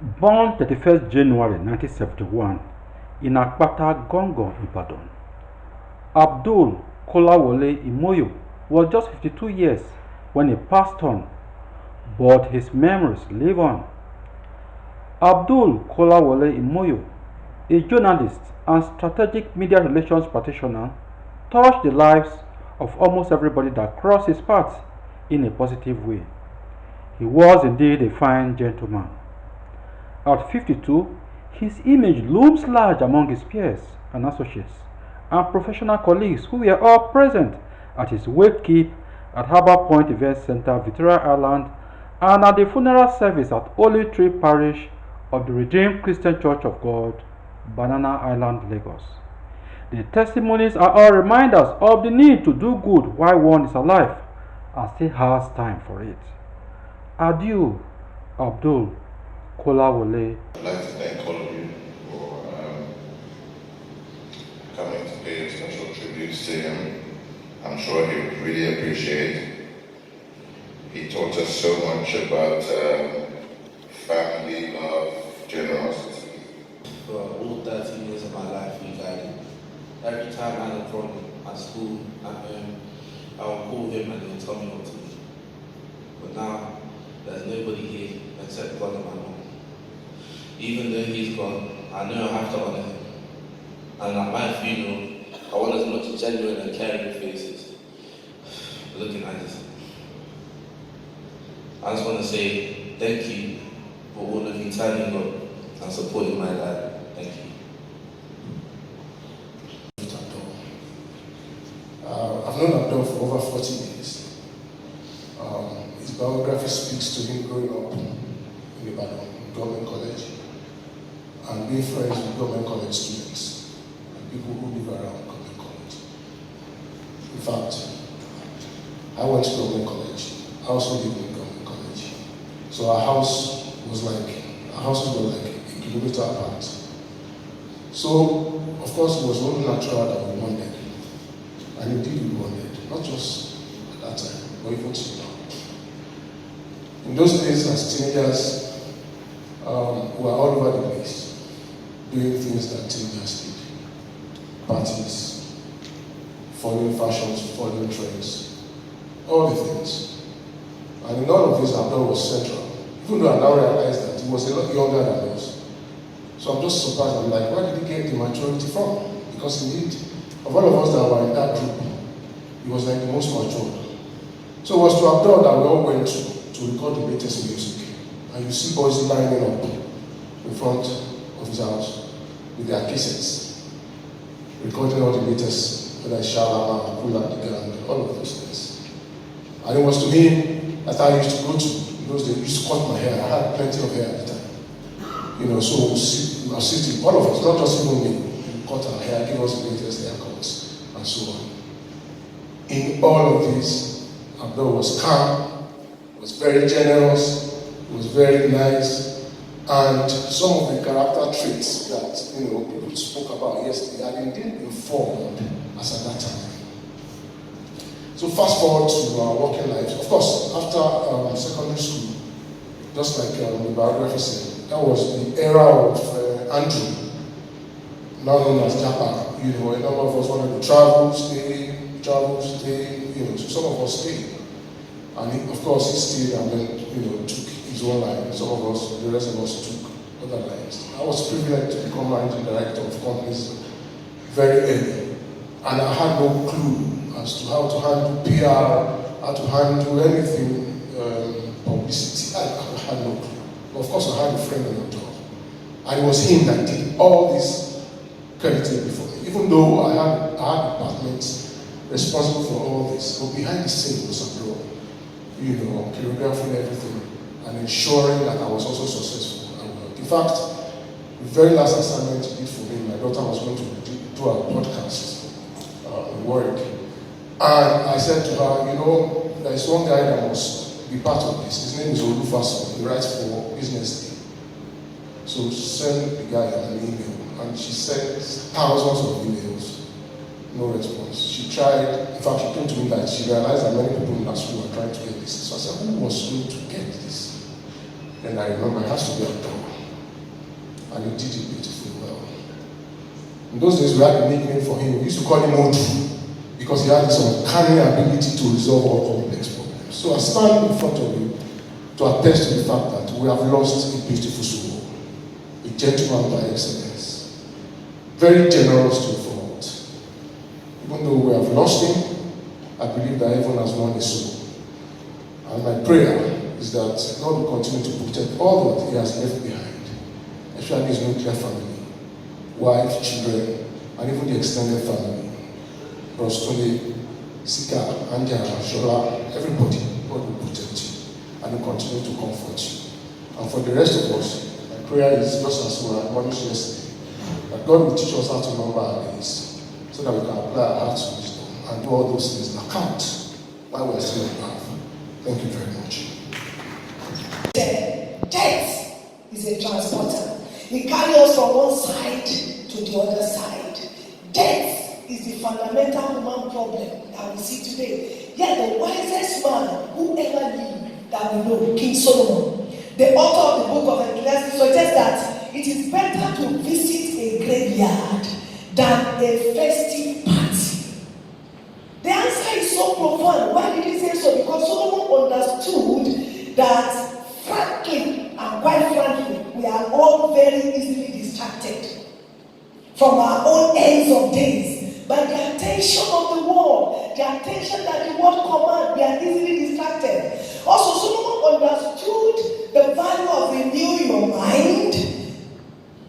Born 31st January 1971 in Akpata, Gongo, Ibadan, Abul Kolawole Imoyo was just 52 years when he passed on, but his memories live on. Abdul Kolawole Imoyo, a journalist and strategic media relations practitioner, touched the lives of almost everybody that crossed his path in a positive way. He was indeed a fine gentleman. At 52, his image looms large among his peers and associates and professional colleagues who were all present at his wakekeep at Harbour Point Event Center, Victoria Island, and at the funeral service at Holy Tree Parish of the Redeemed Christian Church of God, Banana Island, Lagos. The testimonies are all reminders of the need to do good while one is alive and still has time for it. Adieu, Abdul Kolawole. I'd like to thank all of you for coming to pay special tributes to him. I'm sure he would really appreciate it. He taught us so much about family, love, generosity. For all 13 years of my life, he guided. Every time I had a problem at school, at home, I would call him and he would tell me what to do. But now, there's nobody here except God and my mom. Even though he's gone, I know I have to honor him. And at my funeral, I want as much genuine and caring faces looking at this. I just want to say thank you for all of you turning up and supporting my dad. Thank you. I've known Abdul for over 40 years. His biography speaks to him growing up in Ibadan, government college, and being friends with government college students and people who live around government college. In fact, I went to government college. I also lived in government college. So our houses were like a kilometer apart. So, of course, it was only natural that we bonded. And indeed we bonded, not just at that time, but even till now. In those days, as teenagers, we were all over the place, doing things that teenagers did. Parties, following fashions, following trends, all the things. And in all of this, Abdul was central. Even though I now realize that he was a lot younger than us. So I'm just surprised. I'm like, where did he get the maturity from? Because indeed, of all of us that were in that group, he was like the most mature. So it was to Abdul that we all went to record the latest music. And you see boys lining up in front of his house with their cassettes, recording all the latest, whether it's Shalama, Kula, the Gang, all of those things. And it was to him that I used to go to. Because they used to cut my hair. I had plenty of hair at the time. You know, so we sit, all of us, not just even me, cut our hair, give us the latest haircuts, and so on. In all of this, Abdul was calm, was very generous, was very nice, and some of the character traits that people spoke about yesterday had indeed been formed as at that time. So fast forward to our working lives. Of course, after secondary school, just like the biography said, that was the era of Andrew, now known as Japan. A number of us wanted to travel, stay, so some of us stayed. And of course, he stayed and then, took his own line. Some of us, the rest of us took other lines. I was privileged to become managing director of companies very early. And I had no clue as to how to handle PR, how to handle anything, publicity. I had no clue. But of course, I had a friend on the job. And it was him that did all this crediting before me. Even though I had departments responsible for all this, but behind the scenes was Abdul, choreographing everything and ensuring that I was also successful at work. In fact, the very last assignment he did for me, my daughter was going to do a podcast in work. And I said to her, there is one guy that must be part of this. His name is Olufaso. He writes for Business Day. So send the guy an email. And she sent thousands of emails. No response. She tried, in fact, she came to me that she realized that many people in that school were trying to get this. So I said, who was going to get this? And I remember it has to be Abdul. and he did it beautifully well. In those days, we had a nickname for him. We used to call him Odu, because he had this uncanny ability to resolve all complex problems. So I stand in front of you to attest to the fact that we have lost a beautiful soul, a gentleman by excellence, very generous to a fault. Even though we have lost him, I believe that heaven has won his soul. And my prayer is that God will continue to protect all that he has left behind, especially his nuclear family, wife, children, and even the extended family. Rostole, Sika, Anja, Shola, everybody, God will protect you and will continue to comfort you. And for the rest of us, my prayer is just as we were admonished yesterday, that God will teach us how to number our days so that we can apply our hearts to wisdom and do all those things and account while we're still alive. Thank you very much. Death is a transporter. It carries us from one side to the other side. Death is the fundamental human problem that we see today. Yet the wisest man who ever lived that we know, King Solomon, the author of the book of Ecclesiastes, suggests that it is better to visit a graveyard than a festive party. The answer is so profound. Why did he say so? Because Solomon understood that frankly and quite frankly, we are all very easily distracted from our own ends of days by the attention of the world, the attention that the world commands. We are easily distracted. Also, Solomon understood the value of renewing your mind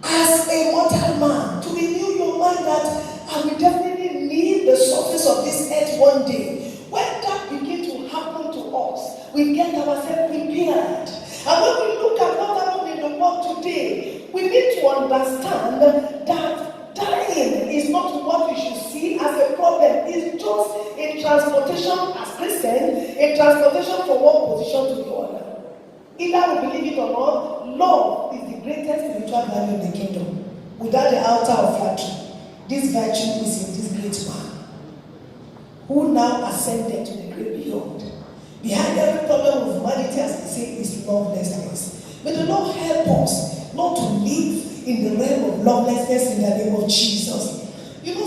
as a mortal man. To renew your mind that I will definitely leave the surface of this earth one day. When that begins to happen to us, we get ourselves prepared. And when we look at what happened in the world today, we need to understand that dying is not what we should see as a problem. It's just a transportation, as Christians, a transportation from one position to the other. Either we believe it or not, love is the greatest spiritual value in the kingdom. Without the altar of flattery, this virtue is in this great man, who now ascended to the great beyond. Behind every problem of humanity, as they say, is lovelessness. May the Lord help us not to live in the realm of lovelessness in the name of Jesus. You know,